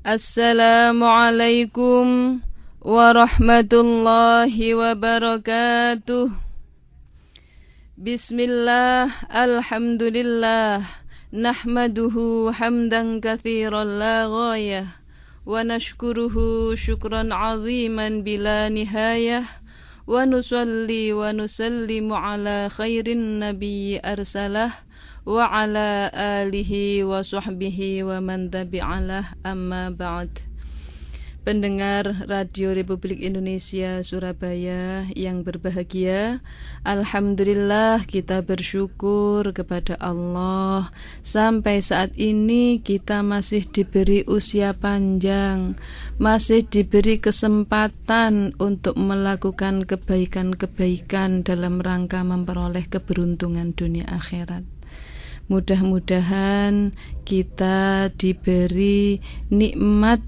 Assalamualaikum warahmatullahi wabarakatuh. Bismillah, alhamdulillah, nahmaduhu hamdan katsiran la ghayah, wa nashkuruhu syukran aziman bila nihayah, wa nusalli wa nusallimu ala khairin nabiyyi arsalah, wa ala alihi wa sahbihi wa man tabi'alah, amma ba'd. Pendengar Radio Republik Indonesia Surabaya yang berbahagia, alhamdulillah kita bersyukur kepada Allah sampai saat ini kita masih diberi usia panjang, masih diberi kesempatan untuk melakukan kebaikan-kebaikan dalam rangka memperoleh keberuntungan dunia akhirat. Mudah-mudahan kita diberi nikmat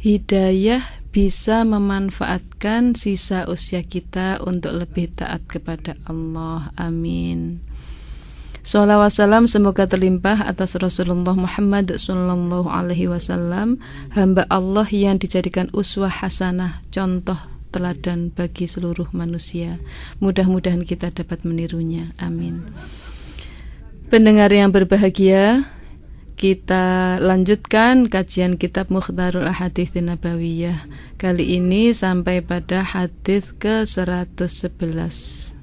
hidayah bisa memanfaatkan sisa usia kita untuk lebih taat kepada Allah. Amin. Shalawat wassalam semoga terlimpah atas Rasulullah Muhammad sallallahu alaihi wasallam, hamba Allah yang dijadikan uswah hasanah, contoh teladan bagi seluruh manusia. Mudah-mudahan kita dapat menirunya. Amin. Pendengar yang berbahagia, kita lanjutkan kajian kitab Mukhtarul Ahadits Nabawiyah. Kali ini sampai pada hadis ke-111.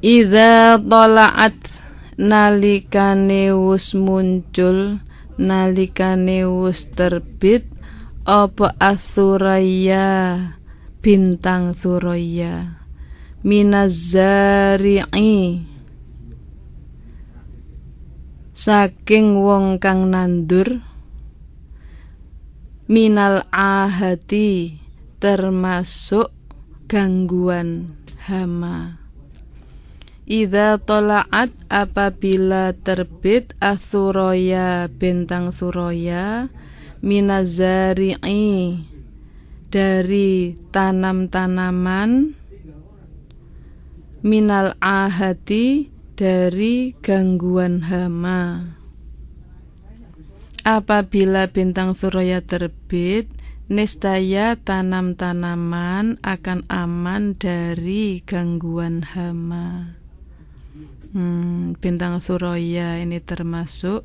Idza tala'at, nalikane wus muncul, nalikane wus terbit apa asuraya, bintang suraya, minazzari'i, saking wong kang nandur, minal ahati, termasuk gangguan hama. Idza tala'at, apabila terbit, asuraya, bintang suraya, minazzari'i, dari tanam-tanaman, minal ahati, dari gangguan hama. Apabila bintang suraya terbit, niscaya tanam-tanaman akan aman dari gangguan hama. Bintang suraya ini termasuk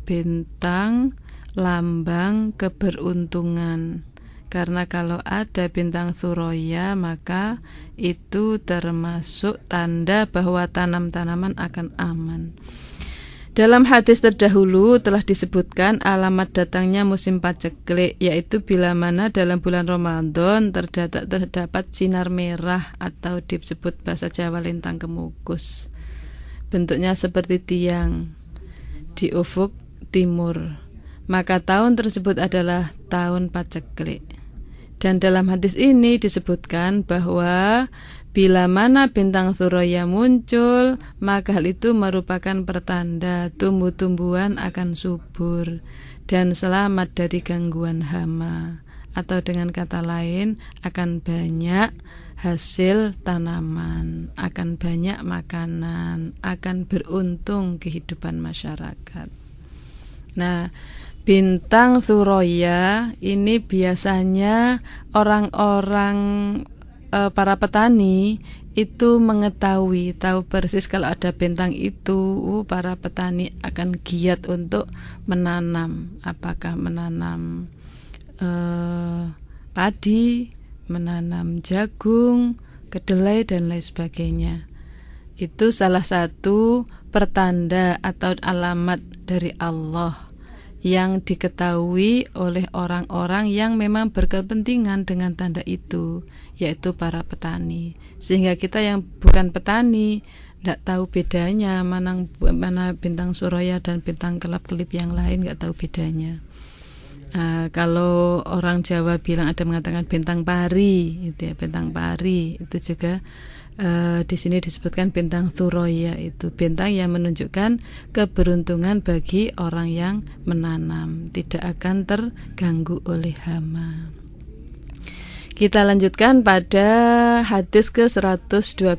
bintang lambang keberuntungan. Karena kalau ada bintang suraya, maka itu termasuk tanda bahwa tanam-tanaman akan aman. Dalam hadis terdahulu telah disebutkan alamat datangnya musim paceklik, yaitu bila mana dalam bulan Ramadan terdapat sinar merah atau disebut bahasa Jawa lintang kemukus. Bentuknya seperti tiang di ufuk timur. Maka tahun tersebut adalah tahun paceklik. Dan dalam hadis ini disebutkan bahwa bila mana bintang suraya muncul, maka hal itu merupakan pertanda tumbuh-tumbuhan akan subur dan selamat dari gangguan hama. Atau dengan kata lain, akan banyak hasil tanaman, akan banyak makanan, akan beruntung kehidupan masyarakat. Nah, bintang suraya ini biasanya orang-orang para petani itu mengetahui, tahu persis kalau ada bintang itu, para petani akan giat untuk menanam, apakah menanam padi, menanam jagung, kedelai dan lain sebagainya. Itu salah satu pertanda atau alamat dari Allah yang diketahui oleh orang-orang yang memang berkepentingan dengan tanda itu, yaitu para petani. Sehingga kita yang bukan petani tidak tahu bedanya mana bintang suraya dan bintang kelap-kelip yang lain, nggak tahu bedanya. Kalau orang Jawa bilang, ada mengatakan bintang pari, itu ya, bintang pari itu juga di sini disebutkan bintang suraya, itu bintang yang menunjukkan keberuntungan bagi orang yang menanam, tidak akan terganggu oleh hama. Kita lanjutkan pada hadis ke-112.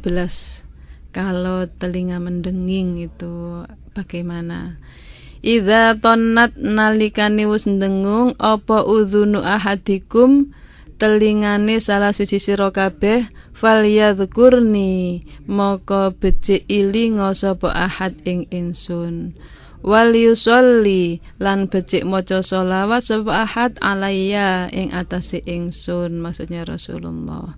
Kalau telinga mendenging itu bagaimana? Idza tonnat nalikane wis ndengung apa udhunu ahadikum telingane salah suci sira kabeh falyadhkurni maka becik ilinga sapa ahad ing ingsun wal yusolli lan becik maca sholawat sapa ahad alayya ing atase ingsun maksudnya Rasulullah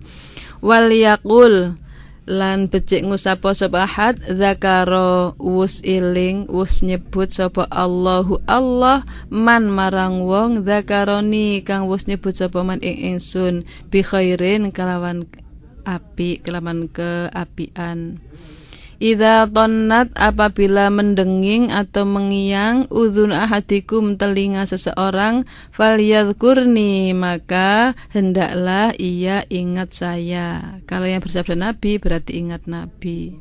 wal yaqul lan becik ngusapa sapa ahad zakaro wus iling wus nyebut sapa Allahu Allah man marang wong zakaroni kang wus nyebut sapa man ing ingsun bi khairin kelawan api kelawan keapian. Idza tonnat apabila mendenging atau mengiang udhun ahadikum telinga seseorang falyadhkurni maka hendaklah ia ingat saya. Kalau yang bersabda Nabi berarti ingat Nabi.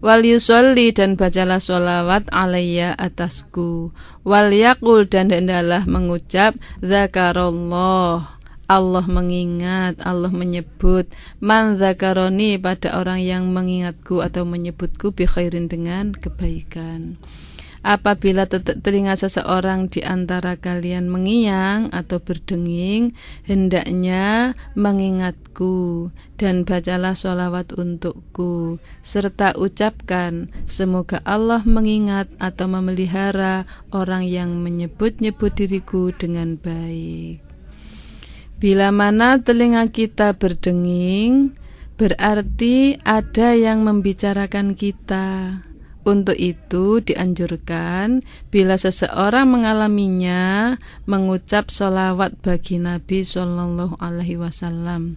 Wal yusolli dan bacalah sholawat alayya atasku. Wal yaqul dan hendaklah mengucap zakarallah. Allah mengingat, Allah menyebut man zakaroni pada orang yang mengingatku atau menyebutku bi khairin dengan kebaikan. Apabila telinga seseorang di antara kalian mengiang atau berdenging, hendaknya mengingatku dan bacalah sholawat untukku serta ucapkan semoga Allah mengingat atau memelihara orang yang menyebut-nyebut diriku dengan baik. Bila mana telinga kita berdenging, berarti ada yang membicarakan kita. Untuk itu dianjurkan bila seseorang mengalaminya mengucap sholawat bagi Nabi Shallallahu Alaihi Wasallam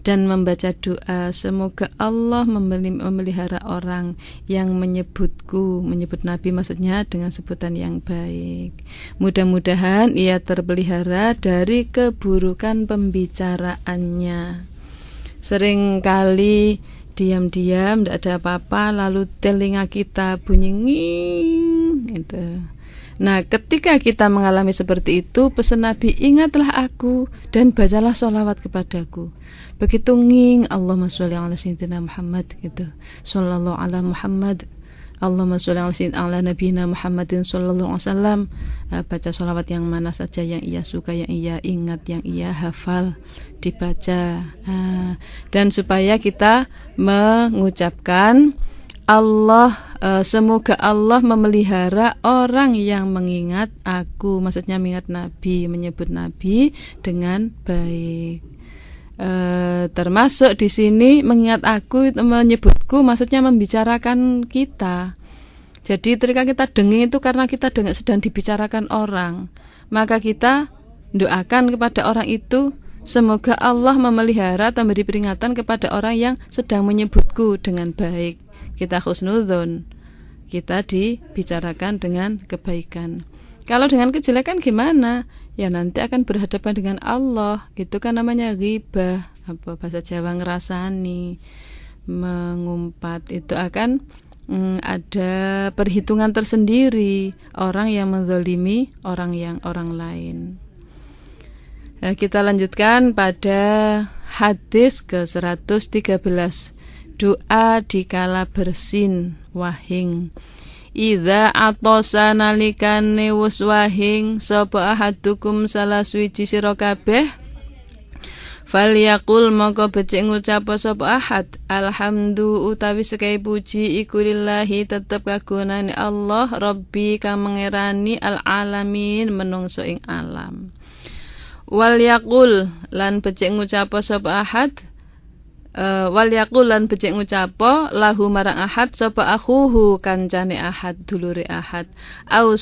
dan membaca doa semoga Allah memelihara orang yang menyebutku, menyebut Nabi maksudnya dengan sebutan yang baik. Mudah-mudahan ia terpelihara dari keburukan pembicaraannya. Seringkali diam-diam tidak ada apa-apa lalu telinga kita bunyi nging gitu. Nah, ketika kita mengalami seperti itu, pesan Nabi, ingatlah aku dan bacalah sholawat kepadaku. Begitu nging, Allahumma sholli ala sayyidina Muhammad gitu. Sallallahu ala Muhammad. Allahumma sholli ala sayyidina ala nabiyina Muhammadin sallallahu alaihi wasallam. Baca sholawat yang mana saja yang ia suka, yang ia ingat, yang ia hafal dibaca. Dan supaya kita mengucapkan Allah, semoga Allah memelihara orang yang mengingat aku, maksudnya mengingat Nabi, menyebut Nabi dengan baik. Termasuk di sini mengingat aku, menyebutku, maksudnya membicarakan kita. Jadi ketika kita denging itu karena kita sedang dibicarakan orang, maka kita doakan kepada orang itu, semoga Allah memelihara atau memberi peringatan kepada orang yang sedang menyebutku dengan baik. Kita husnudzon, kita dibicarakan dengan kebaikan. Kalau dengan kejelekan gimana? Ya nanti akan berhadapan dengan Allah. Itu kan namanya ghibah, apa bahasa Jawa ngerasani, mengumpat. Itu akan ada perhitungan tersendiri orang yang menzalimi orang lain. Nah, kita lanjutkan pada hadis ke-113. Doa dikala bersin wahing. Idza atasa nalikane wus wahing sapa ahadukum salah suci sira kabeh falyaqul maka becik ngucap sapa ahad alhamdu utawi sekai puji iku lillahi tetep kagunane Allah Rabbi kang mengerani al alamin menungso ing alam. Wal yaqul lan becik ngucap sapa ahad wal yaqul lan becik ngucapo lahu marang ahad sapa akhuhu kancane ahad dulure ahad au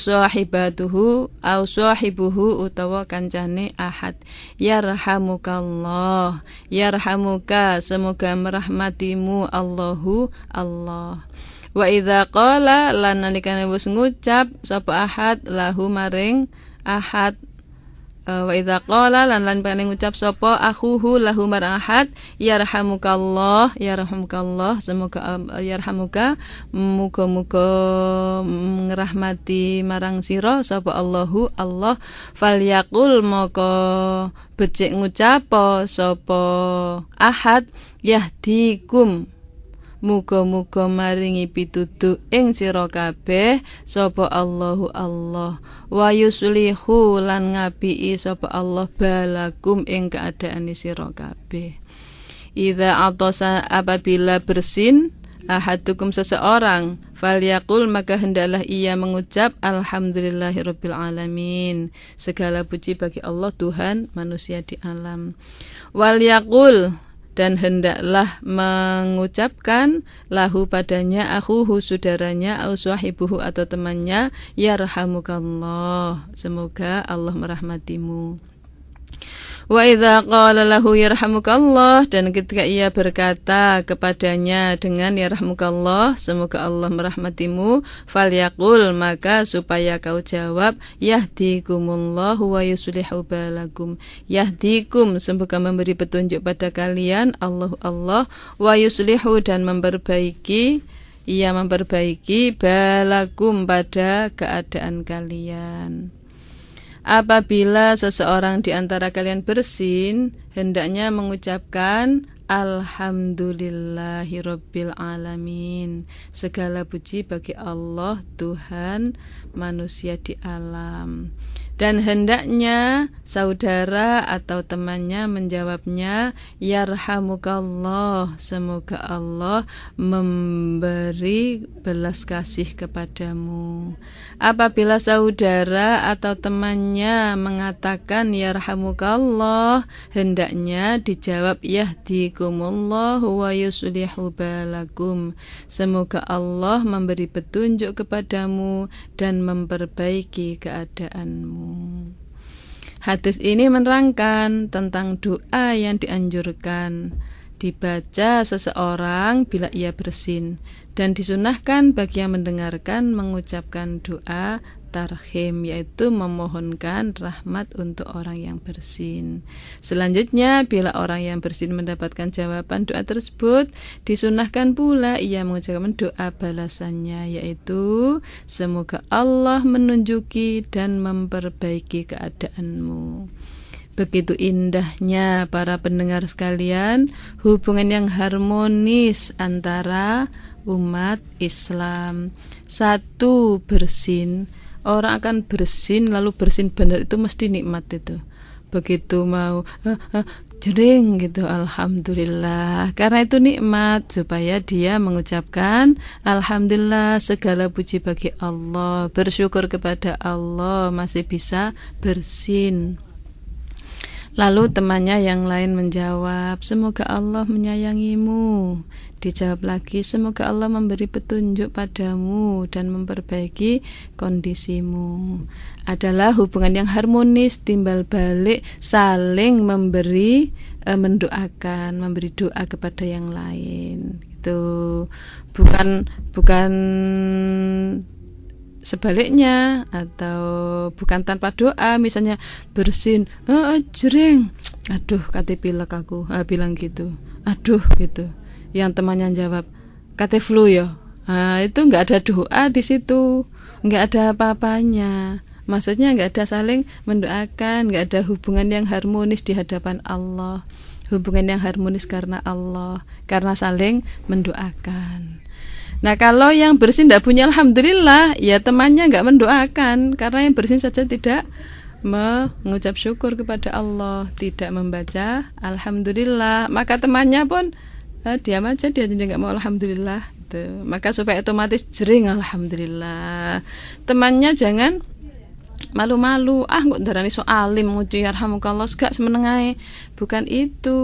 sahibuhu utawa kancane ahad yarhamukallah yarhamuka semoga merahmatimu Allahu Allah. Wa idza qala lan nalikane wis ngucap sapa ahad lahu maring ahad wa idza qala lan paling ngucap sapa akhuhu lahu marang ahad yarhamukallah semoga yarhamuka muga-muga ngrahmati marang sira sapa Allahu Allah falyaqul maka becik ngucap sapa ahad yahdikum muga-muga maringi pituduh ing sira kabeh sapa Allahu Allah, wa yuslihu lan ngapiki sapa Allah balakum ing keadaan sira kabeh. Idza atasa apabila bersin ahadukum seseorang, falyaqul maka hendaklah ia mengucap alhamdulillahirabbil alamin, segala puji bagi Allah Tuhan manusia di alam. Walyaqul dan hendaklah mengucapkan lahu padanya akhuhu saudaranya au sahibuhu atau temannya, yarhamukallah, semoga Allah merahmatimu. Wa idza qala lahu yarhamukallah, dan ketika ia berkata kepadanya dengan yarhamukallah, semoga Allah merahmatimu, falyaqul maka supaya kau jawab yahdikumullahu wa yuslihu balakum, yahdikum semoga memberi petunjuk pada kalian Allah wa yuslihu dan memperbaiki, ia memperbaiki balakum pada keadaan kalian. Apabila seseorang di antara kalian bersin, hendaknya mengucapkan alhamdulillahirabbil alamin, segala puji bagi Allah Tuhan manusia di alam. Dan hendaknya saudara atau temannya menjawabnya yarhamukallah, semoga Allah memberi belas kasih kepadamu. Apabila saudara atau temannya mengatakan yarhamukallah, hendaknya dijawab yahdikumullahu wa yuslihu balakum, semoga Allah memberi petunjuk kepadamu dan memperbaiki keadaanmu. Hadis ini menerangkan tentang doa yang dianjurkan dibaca seseorang bila ia bersin, dan disunahkan bagi yang mendengarkan mengucapkan doa tarhim, yaitu memohonkan rahmat untuk orang yang bersin. Selanjutnya, bila orang yang bersin mendapatkan jawaban doa tersebut, disunahkan pula ia mengucapkan doa balasannya, yaitu semoga Allah menunjuki dan memperbaiki keadaanmu. Begitu indahnya para pendengar sekalian, hubungan yang harmonis antara umat Islam. Satu, bersin. Orang akan bersin, lalu bersin benar itu mesti nikmat itu. Begitu mau jering gitu, alhamdulillah, karena itu nikmat, supaya dia mengucapkan alhamdulillah, segala puji bagi Allah, bersyukur kepada Allah masih bisa bersin. Lalu temannya yang lain menjawab, semoga Allah menyayangimu. Dijawab lagi, semoga Allah memberi petunjuk padamu dan memperbaiki kondisimu. Adalah hubungan yang harmonis, timbal balik, saling memberi, mendoakan, memberi doa kepada yang lain. Itu bukan sebaliknya, atau bukan tanpa doa. Misalnya bersin, jering, aduh kate pilek aku, bilang gitu, aduh gitu. Yang temannya jawab, kate flu ya. Itu nggak ada doa di situ, nggak ada apa-apanya. Maksudnya nggak ada saling mendoakan, nggak ada hubungan yang harmonis di hadapan Allah. Hubungan yang harmonis karena Allah, karena saling mendoakan. Nah, kalau yang bersin tidak punya alhamdulillah, ya temannya nggak mendoakan, karena yang bersin saja tidak mengucap syukur kepada Allah, tidak membaca alhamdulillah, maka temannya pun diam aja, dia jadi nggak mau alhamdulillah gitu. Maka supaya otomatis jering alhamdulillah, temannya jangan malu-malu, kok darani so alim ngucu yarhamukallah gak semenengai. Bukan itu.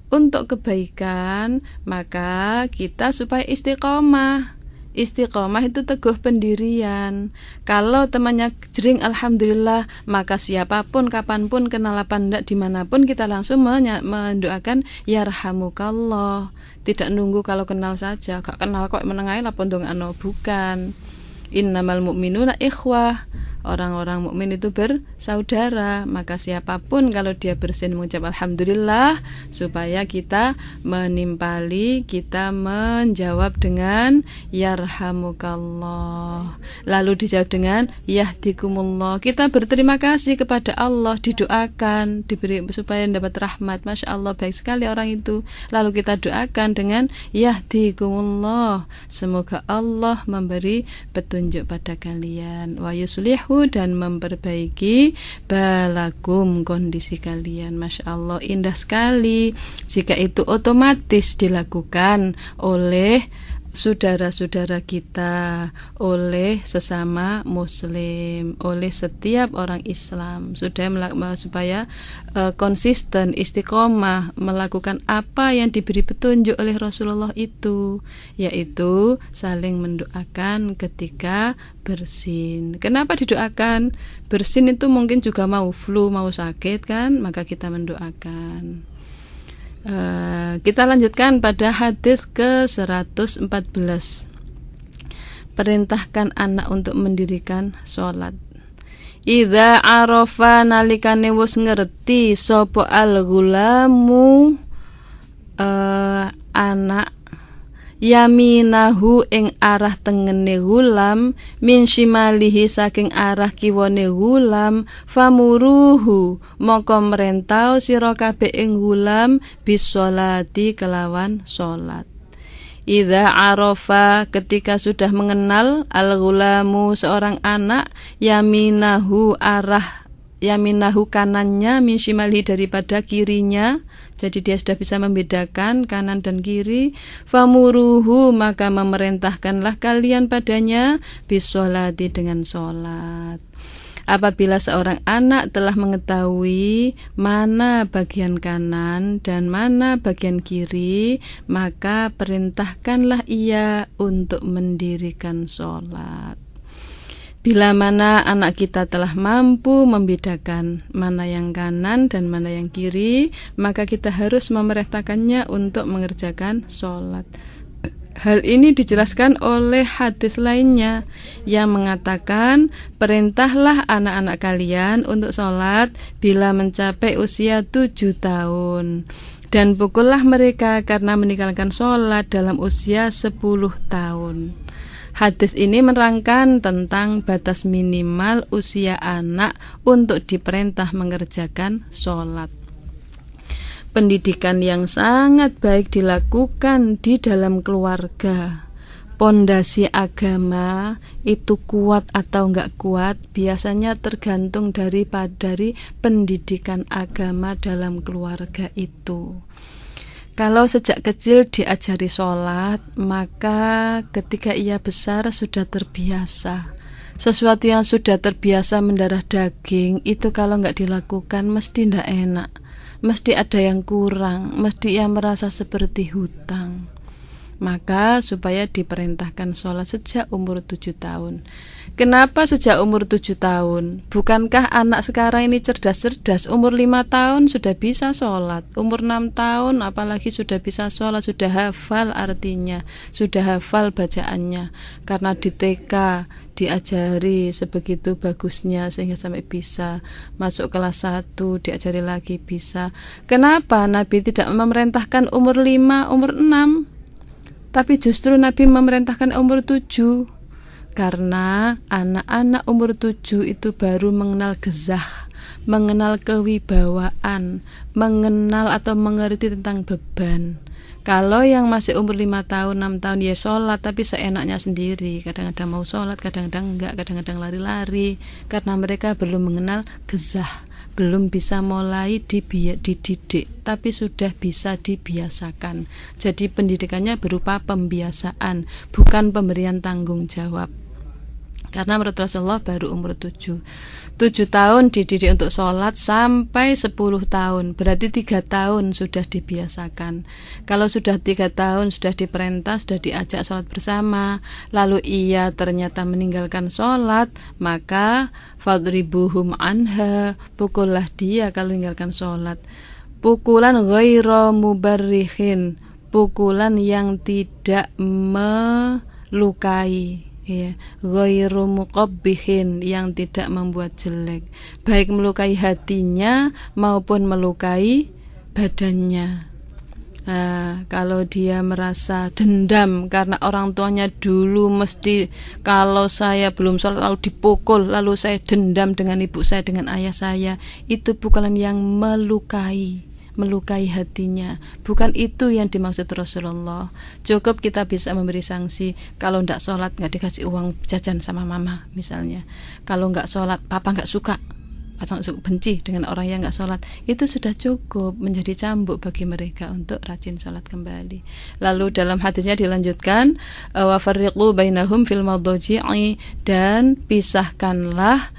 Untuk kebaikan, maka kita supaya istiqomah. Istiqomah itu teguh pendirian. Kalau temannya jering alhamdulillah, maka siapapun, kapanpun, kenal apa ndak, dimanapun kita langsung mendoakan yarhamukallah. Tidak nunggu kalau kenal saja, gak kenal kok menengai lapon dong ano, bukan. Innamal mu'minuna ikhwah. Orang-orang mukmin itu bersaudara, maka siapapun kalau dia bersin mengucap alhamdulillah, supaya kita menimpali, kita menjawab dengan yarhamukallah. Lalu dijawab dengan yahdikumullah. Kita berterima kasih kepada Allah, didoakan, diberi supaya dapat rahmat. Masya Allah, baik sekali orang itu. Lalu kita doakan dengan yahdikumullah, semoga Allah memberi petunjuk pada kalian, wa yuslihu, dan memperbaiki balakum, kondisi kalian. Masya Allah, indah sekali jika itu otomatis dilakukan oleh saudara-saudara kita, oleh sesama muslim, oleh setiap orang Islam, supaya konsisten, istiqomah melakukan apa yang diberi petunjuk oleh Rasulullah itu, yaitu saling mendoakan ketika bersin. Kenapa didoakan? Bersin itu mungkin juga mau flu, mau sakit kan, maka kita mendoakan. Kita lanjutkan pada hadis ke-114. Perintahkan anak untuk mendirikan sholat. Idza arafa, nalikane wis ngerti sapa al-ghulamu anak, yaminahu ing arah tengene gulam, min shimalihi saking arah kiwane gulam, famuruhu moko merentau sira kabeh ing gulam bisolati kelawan salat. Idza arafa, ketika sudah mengenal al-ghulamu seorang anak, yaminahu kanannya, min shimalihi daripada kirinya, jadi dia sudah bisa membedakan kanan dan kiri. Famuruhu, maka memerintahkanlah kalian padanya bisolati, dengan sholat. Apabila seorang anak telah mengetahui mana bagian kanan dan mana bagian kiri, maka perintahkanlah ia untuk mendirikan sholat. Bila mana anak kita telah mampu membedakan mana yang kanan dan mana yang kiri, maka kita harus memerintahkannya untuk mengerjakan sholat. Hal ini dijelaskan oleh hadis lainnya yang mengatakan, perintahlah anak-anak kalian untuk sholat bila mencapai usia 7 tahun, dan pukullah mereka karena meninggalkan sholat dalam usia 10 tahun. Hadis ini menerangkan tentang batas minimal usia anak untuk diperintah mengerjakan sholat. Pendidikan yang sangat baik dilakukan di dalam keluarga. Pondasi agama itu kuat atau enggak kuat biasanya tergantung dari pendidikan agama dalam keluarga itu. Kalau sejak kecil diajari sholat, maka ketika ia besar sudah terbiasa. Sesuatu yang sudah terbiasa mendarah daging, itu kalau nggak dilakukan mesti nggak enak. Mesti ada yang kurang, mesti ia merasa seperti hutang. Maka supaya diperintahkan sholat sejak umur 7 tahun. Kenapa sejak umur 7 tahun? Bukankah anak sekarang ini cerdas-cerdas? Umur 5 tahun sudah bisa sholat, umur 6 tahun apalagi sudah bisa sholat, sudah hafal artinya, sudah hafal bacaannya. Karena di TK diajari sebegitu bagusnya sehingga sampai bisa masuk kelas 1 diajari lagi bisa. Kenapa Nabi tidak memerintahkan umur 5, umur 6? Tapi justru Nabi memerintahkan umur 7, karena anak-anak umur 7 itu baru mengenal gezah, mengenal kewibawaan, mengenal atau mengerti tentang beban. Kalau yang masih umur 5 tahun, 6 tahun ya sholat, tapi seenaknya sendiri. Kadang-kadang mau sholat, kadang-kadang enggak, kadang-kadang lari-lari, karena mereka belum mengenal gezah, belum bisa mulai dididik, tapi sudah bisa dibiasakan. Jadi pendidikannya berupa pembiasaan, bukan pemberian tanggung jawab. Karena menurut Rasulullah baru umur 7 tahun dididik untuk sholat sampai 10 tahun, berarti 3 tahun sudah dibiasakan. Kalau sudah 3 tahun sudah diperintah, sudah diajak sholat bersama, lalu ia ternyata meninggalkan sholat, maka fadribuhum anha, pukullah dia kalau meninggalkan sholat. Pukulan ghairu mubarrihin, pukulan yang tidak melukai, ya, ghairu muqabbihin, yang tidak membuat jelek, baik melukai hatinya maupun melukai badannya. Nah, kalau dia merasa dendam karena orang tuanya dulu mesti kalau saya belum sholat lalu dipukul, lalu saya dendam dengan ibu saya, dengan ayah saya, itu bukan yang melukai hatinya. Bukan itu yang dimaksud Rasulullah. Cukup kita bisa memberi sanksi. Kalau tidak sholat nggak dikasih uang jajan sama mama misalnya. Kalau nggak sholat papa nggak suka, benci dengan orang yang nggak sholat, itu sudah cukup menjadi cambuk bagi mereka untuk rajin sholat kembali. Lalu dalam hadisnya dilanjutkan, wa farriqu bainahum fil madji'i, dan pisahkanlah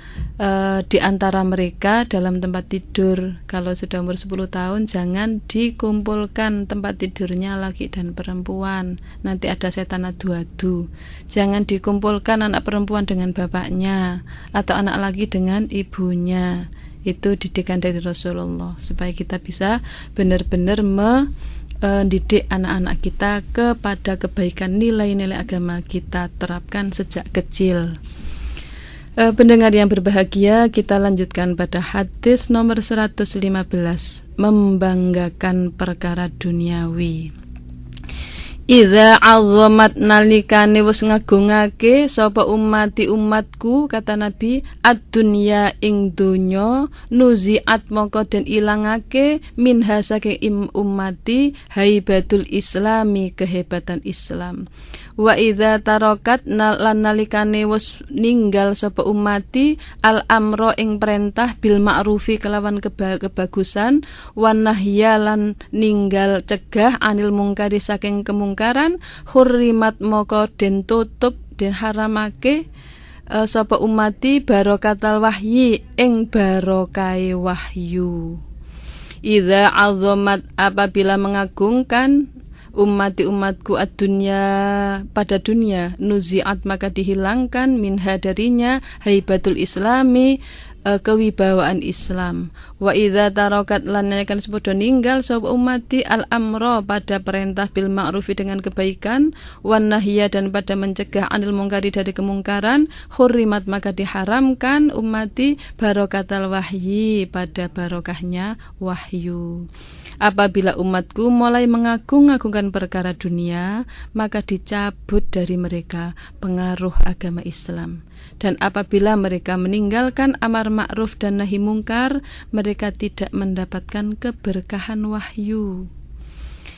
di antara mereka dalam tempat tidur. Kalau sudah umur 10 tahun jangan dikumpulkan tempat tidurnya laki dan perempuan, nanti ada setan adu-adu. Jangan dikumpulkan anak perempuan dengan bapaknya atau anak laki dengan ibunya. Itu didikan dari Rasulullah supaya kita bisa benar-benar mendidik anak-anak kita kepada kebaikan, nilai-nilai agama kita terapkan sejak kecil. Pendengar yang berbahagia, kita lanjutkan pada hadis nomor 115, membanggakan perkara duniawi. Idza 'azzamat, nalikane wis ngagungake sapa umatku, kata Nabi, ad-dunya ing donya, nuziat mongko den ilangake minha saking ummati haibatul islami, kehebatan Islam. Wa idza tarakat, lan nalikane wis ninggal sapa umati al-amro ing perintah bil ma'rufi kelawan kebagusan, wan nahya lan ninggal cegah anil mungkari saking kemungkaran, hurrimat moko den tutup den haramake sapa umati barokatal wahyi ing barokai wahyu. Idza azamat, apabila mengagungkan umatku ad-dunya, pada dunia, nuziat maka dihilangkan minha darinya haibatul islami, kewibawaan Islam. Wa idza tarakat, lan kan sepodo ninggal sapa umati al-amra pada perintah bil ma'rufi dengan kebaikan, wan nahya dan pada mencegah anil mungkari dari kemungkaran, hurrimat maka diharamkan umati barokatal wahyi pada barokahnya wahyu. Apabila umatku mulai mengagung-agungkan perkara dunia, maka dicabut dari mereka pengaruh agama Islam. Dan apabila mereka meninggalkan amar ma'ruf dan nahi mungkar, mereka tidak mendapatkan keberkahan wahyu.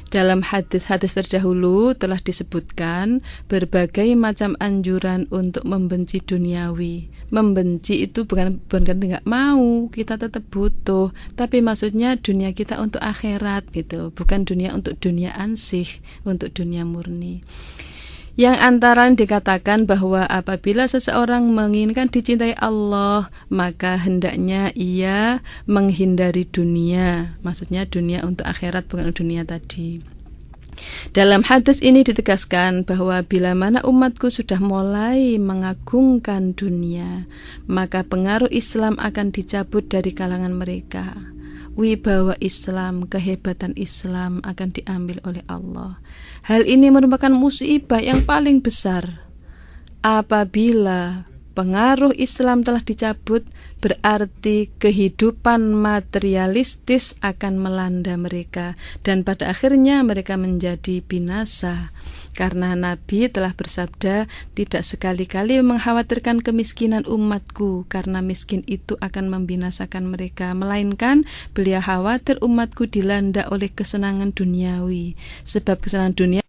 Dalam hadis-hadis terdahulu telah disebutkan berbagai macam anjuran untuk membenci duniawi. Membenci itu bukan nggak mau, kita tetap butuh, tapi maksudnya dunia kita untuk akhirat gitu, bukan dunia untuk dunia ansih, untuk dunia murni. Yang antara dikatakan bahwa apabila seseorang menginginkan dicintai Allah, maka hendaknya ia menghindari dunia. Maksudnya dunia untuk akhirat, bukan dunia tadi. Dalam hadis ini ditegaskan bahwa bila mana umatku sudah mulai mengagungkan dunia, maka pengaruh Islam akan dicabut dari kalangan mereka. Wibawa Islam, kehebatan Islam akan diambil oleh Allah. Hal ini merupakan musibah yang paling besar. Apabila pengaruh Islam telah dicabut, berarti kehidupan materialistis akan melanda mereka, dan pada akhirnya mereka menjadi binasa. Karena Nabi telah bersabda, tidak sekali-kali mengkhawatirkan kemiskinan umatku, karena miskin itu akan membinasakan mereka, melainkan beliau khawatir umatku dilanda oleh kesenangan duniawi, sebab kesenangan dunia